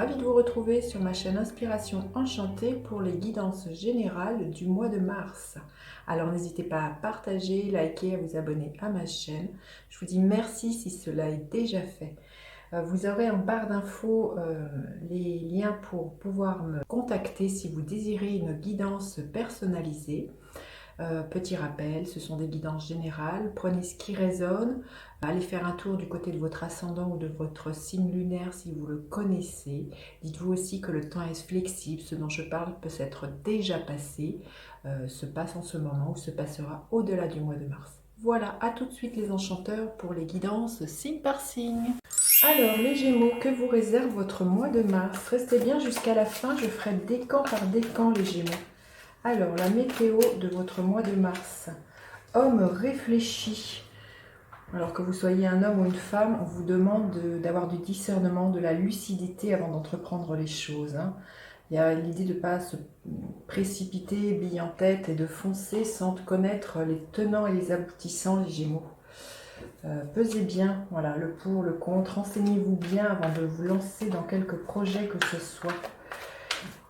ravie de vous retrouver sur ma chaîne Inspiration Enchantée pour les guidances générales du mois de mars. Alors n'hésitez pas à partager, liker, à vous abonner à ma chaîne. Je vous dis merci si cela est déjà fait. Vous aurez en barre d'infos les liens pour pouvoir me contacter si vous désirez une guidance personnalisée. Petit rappel, ce sont des guidances générales. Prenez ce qui résonne. Allez faire un tour du côté de votre ascendant ou de votre signe lunaire si vous le connaissez. Dites-vous aussi que le temps est flexible. Ce dont je parle peut s'être déjà passé, se passe en ce moment ou se passera au-delà du mois de mars. Voilà, à tout de suite les enchanteurs pour les guidances signe par signe. Alors les Gémeaux, que vous réserve votre mois de mars? Restez bien jusqu'à la fin, je ferai décan par décan les Gémeaux. Alors, la météo de votre mois de mars. Homme réfléchi. Alors que vous soyez un homme ou une femme, on vous demande d'avoir du discernement, de la lucidité avant d'entreprendre les choses. Il y a l'idée de ne pas se précipiter, bille en tête et de foncer sans connaître les tenants et les aboutissants, les Gémeaux. Pesez bien, voilà, le pour, le contre. Renseignez-vous bien avant de vous lancer dans quelque projet que ce soit.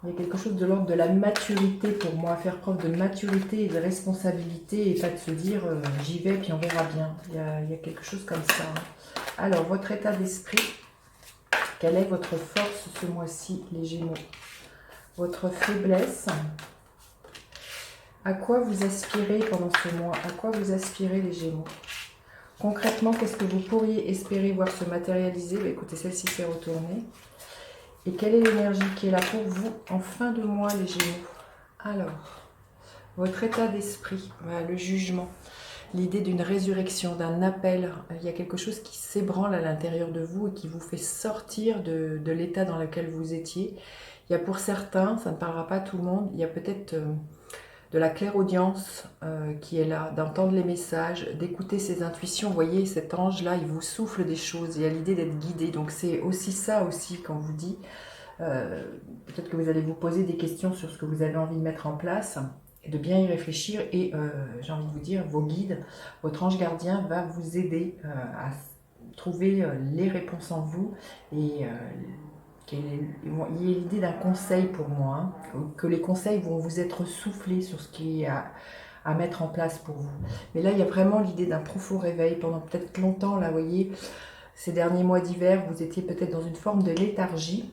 Il y a quelque chose de l'ordre de la maturité pour moi, faire preuve de maturité et de responsabilité et pas de se dire j'y vais puis on verra bien. Il y a quelque chose comme ça. Alors, votre état d'esprit, quelle est votre force ce mois-ci, les Gémeaux? Votre faiblesse, à quoi vous aspirez pendant ce mois? À quoi vous aspirez, les Gémeaux? Concrètement, qu'est-ce que vous pourriez espérer voir se matérialiser? Écoutez, celle-ci s'est retournée. Et quelle est l'énergie qui est là pour vous en fin de mois, les Gémeaux? Alors, votre état d'esprit, voilà, le jugement, l'idée d'une résurrection, d'un appel. Il y a quelque chose qui s'ébranle à l'intérieur de vous et qui vous fait sortir de l'état dans lequel vous étiez. Il y a pour certains, ça ne parlera pas à tout le monde, il y a peut-être de la clairaudience qui est là, d'entendre les messages, d'écouter ses intuitions. Vous voyez, cet ange-là, il vous souffle des choses. Il y a l'idée d'être guidé. Donc c'est aussi ça aussi quand vous dit. Peut-être que vous allez vous poser des questions sur ce que vous avez envie de mettre en place et de bien y réfléchir. Et j'ai envie de vous dire, vos guides, votre ange gardien va vous aider à trouver les réponses en vous et il y a l'idée d'un conseil pour moi, que les conseils vont vous être soufflés sur ce qui est à mettre en place pour vous. Mais là, il y a vraiment l'idée d'un profond réveil. Pendant peut-être longtemps, là, vous voyez, ces derniers mois d'hiver, vous étiez peut-être dans une forme de léthargie.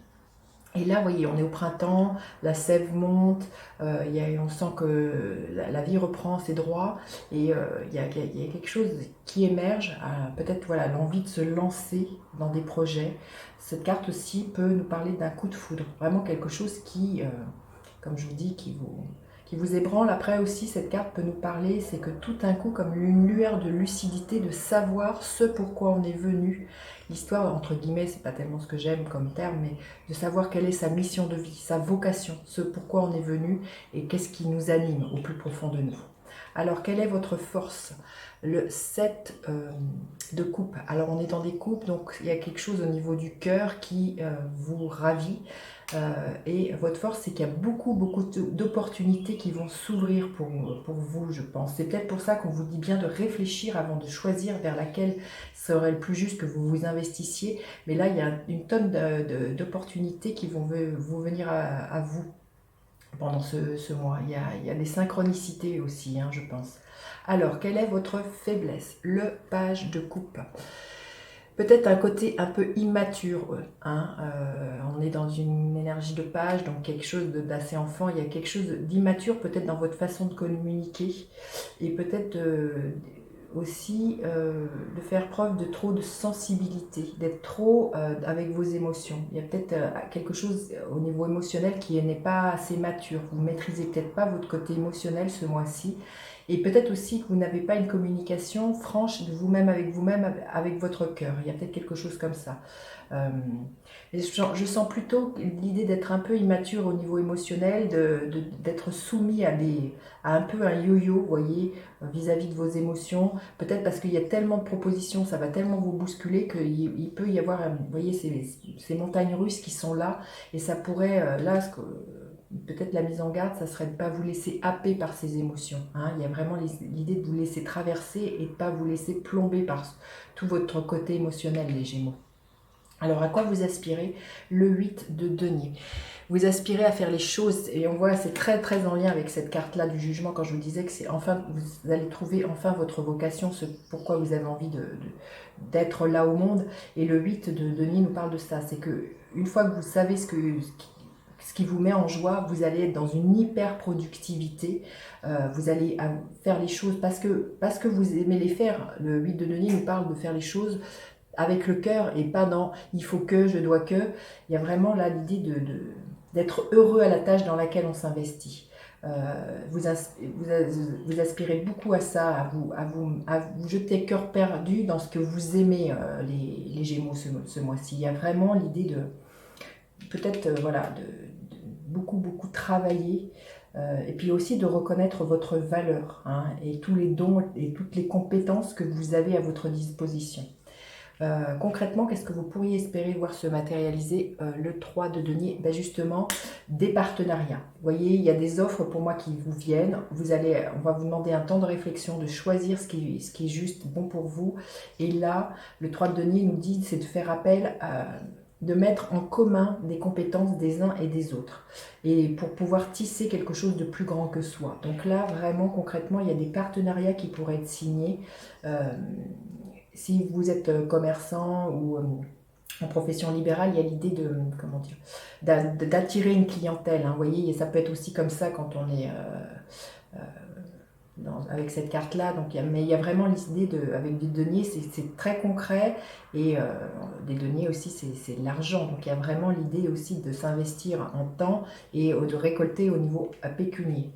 Et là, vous voyez, on est au printemps, la sève monte, on sent que la vie reprend ses droits et il y a quelque chose qui émerge, peut-être voilà, l'envie de se lancer dans des projets. Cette carte aussi peut nous parler d'un coup de foudre, vraiment quelque chose qui, comme je vous dis, qui vous ébranle. Après aussi, cette carte peut nous parler, c'est que tout d'un coup, comme une lueur de lucidité, de savoir ce pourquoi on est venu. L'histoire, entre guillemets, c'est pas tellement ce que j'aime comme terme, mais de savoir quelle est sa mission de vie, sa vocation, ce pourquoi on est venu et qu'est-ce qui nous anime au plus profond de nous. Alors, quelle est votre force? Le 7 de coupe. Alors, on est dans des coupes, donc il y a quelque chose au niveau du cœur qui vous ravit. Et votre force, c'est qu'il y a beaucoup d'opportunités qui vont s'ouvrir pour vous, je pense. C'est peut-être pour ça qu'on vous dit bien de réfléchir avant de choisir vers laquelle serait le plus juste que vous vous investissiez. Mais là, il y a une tonne d'opportunités qui vont vous venir à vous pendant ce mois. Il y a des synchronicités aussi, je pense. Alors, quelle est votre faiblesse? Le page de coupe. Peut-être un côté un peu immature, on est dans une énergie de page, donc quelque chose d'assez enfant, il y a quelque chose d'immature peut-être dans votre façon de communiquer, et peut-être aussi de faire preuve de trop de sensibilité, d'être trop avec vos émotions. Il y a peut-être quelque chose au niveau émotionnel qui n'est pas assez mature, vous ne maîtrisez peut-être pas votre côté émotionnel ce mois-ci, et peut-être aussi que vous n'avez pas une communication franche de vous-même, avec votre cœur. Il y a peut-être quelque chose comme ça. Je sens plutôt l'idée d'être un peu immature au niveau émotionnel, d'être soumis à un peu un yo-yo, vous voyez, vis-à-vis de vos émotions. Peut-être parce qu'il y a tellement de propositions, ça va tellement vous bousculer qu'il peut y avoir, vous voyez, ces montagnes russes qui sont là. Et ça pourrait, peut-être la mise en garde, ça serait de ne pas vous laisser happer par ces émotions. Il y a vraiment l'idée de vous laisser traverser et de ne pas vous laisser plomber par tout votre côté émotionnel, les Gémeaux. Alors, à quoi vous aspirez? Le 8 de denier. Vous aspirez à faire les choses, et on voit, c'est très très en lien avec cette carte-là du jugement, quand je vous disais que c'est enfin, vous allez trouver enfin votre vocation, ce pourquoi vous avez envie d'être là au monde. Et le 8 de denier nous parle de ça, c'est que une fois que vous savez ce qui vous met en joie, vous allez être dans une hyper productivité, vous allez faire les choses parce que vous aimez les faire. Le 8 de denier nous parle de faire les choses avec le cœur et pas dans il faut que, je dois que. Il y a vraiment là l'idée d'être heureux à la tâche dans laquelle on s'investit. Vous aspirez beaucoup à ça, à vous jeter cœur perdu dans ce que vous aimez, les Gémeaux, ce mois-ci. Il y a vraiment l'idée de peut-être voilà, beaucoup travailler. Et puis aussi de reconnaître votre valeur, hein, et tous les dons et toutes les compétences que vous avez à votre disposition. Concrètement, qu'est-ce que vous pourriez espérer voir se matérialiser le 3 de denier? Ben justement, des partenariats. Vous voyez, il y a des offres pour moi qui vous viennent. On va vous demander un temps de réflexion, de choisir ce qui est juste, bon pour vous. Et là, le 3 de denier nous dit, c'est de faire appel de mettre en commun des compétences des uns et des autres, et pour pouvoir tisser quelque chose de plus grand que soi. Donc là, vraiment, concrètement, il y a des partenariats qui pourraient être signés. Si vous êtes commerçant ou en profession libérale, il y a l'idée de, comment dire, d'attirer une clientèle, hein, vous voyez, et ça peut être aussi comme ça quand on est avec cette carte-là. Donc, mais il y a vraiment l'idée avec des deniers, c'est très concret, et des deniers aussi, c'est de l'argent. Donc, il y a vraiment l'idée aussi de s'investir en temps et de récolter au niveau pécunier.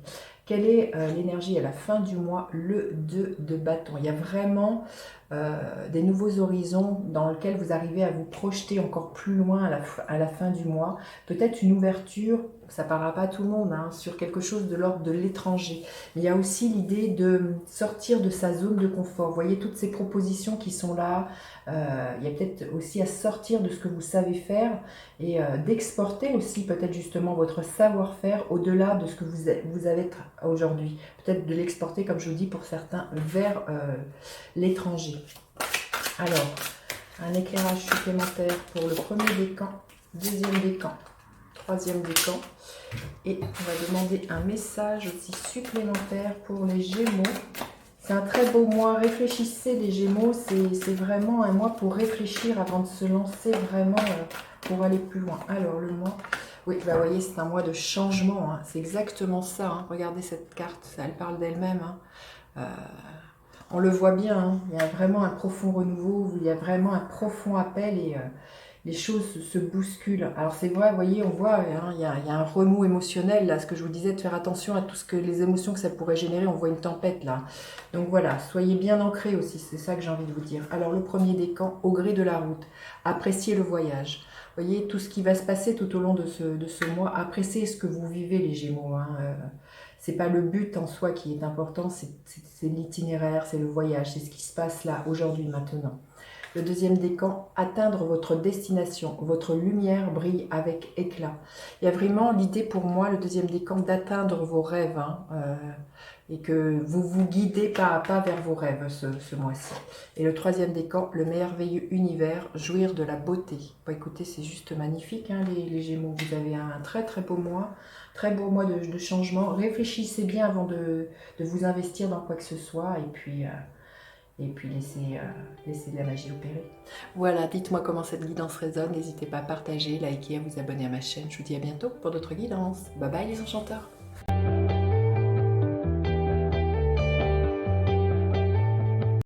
Quelle est l'énergie à la fin du mois? Le 2 de bâton. Il y a vraiment des nouveaux horizons dans lesquels vous arrivez à vous projeter encore plus loin à la fin du mois. Peut-être une ouverture, ça ne parlera pas à tout le monde, hein, sur quelque chose de l'ordre de l'étranger. Il y a aussi l'idée de sortir de sa zone de confort. Vous voyez toutes ces propositions qui sont là. Il y a peut-être aussi à sortir de ce que vous savez faire, et d'exporter aussi peut-être justement votre savoir-faire au-delà de ce que vous avez aujourd'hui. Peut-être de l'exporter, comme je vous dis, pour certains, vers l'étranger. Alors, un éclairage supplémentaire pour le premier décan, deuxième décan, troisième décan. Et on va demander un message aussi supplémentaire pour les Gémeaux. C'est un très beau mois. Réfléchissez, les Gémeaux. C'est vraiment un mois pour réfléchir avant de se lancer vraiment pour aller plus loin. Alors, le mois... Oui, bah, vous voyez, c'est un mois de changement, hein. C'est exactement ça, hein. Regardez cette carte, elle parle d'elle-même, hein. On le voit bien, hein. Il y a vraiment un profond renouveau, il y a vraiment un profond appel, et les choses se bousculent. Alors c'est vrai, vous voyez, on voit, hein, il y a un remous émotionnel, là, ce que je vous disais, de faire attention à tout ce que les émotions que ça pourrait générer. On voit une tempête là. Donc voilà, soyez bien ancrés aussi, c'est ça que j'ai envie de vous dire. Alors le premier décan, au gré de la route, appréciez le voyage. Vous voyez, tout ce qui va se passer tout au long de ce mois, appréciez ce que vous vivez, les Gémeaux, hein. C'est pas le but en soi qui est important, c'est l'itinéraire, c'est le voyage, c'est ce qui se passe là, aujourd'hui, maintenant. Le deuxième décan, atteindre votre destination, votre lumière brille avec éclat. Il y a vraiment l'idée pour moi, le deuxième décan, d'atteindre vos rêves, hein, et que vous vous guidez pas à pas vers vos rêves ce mois-ci. Et le troisième décan, le merveilleux univers, jouir de la beauté. Bon, écoutez, c'est juste magnifique, hein, les Gémeaux. Vous avez un très très beau mois de changement. Réfléchissez bien avant de vous investir dans quoi que ce soit, et puis laissez la magie opérer. Voilà, dites-moi comment cette guidance résonne. N'hésitez pas à partager, liker, à vous abonner à ma chaîne. Je vous dis à bientôt pour d'autres guidances. Bye bye les enchanteurs.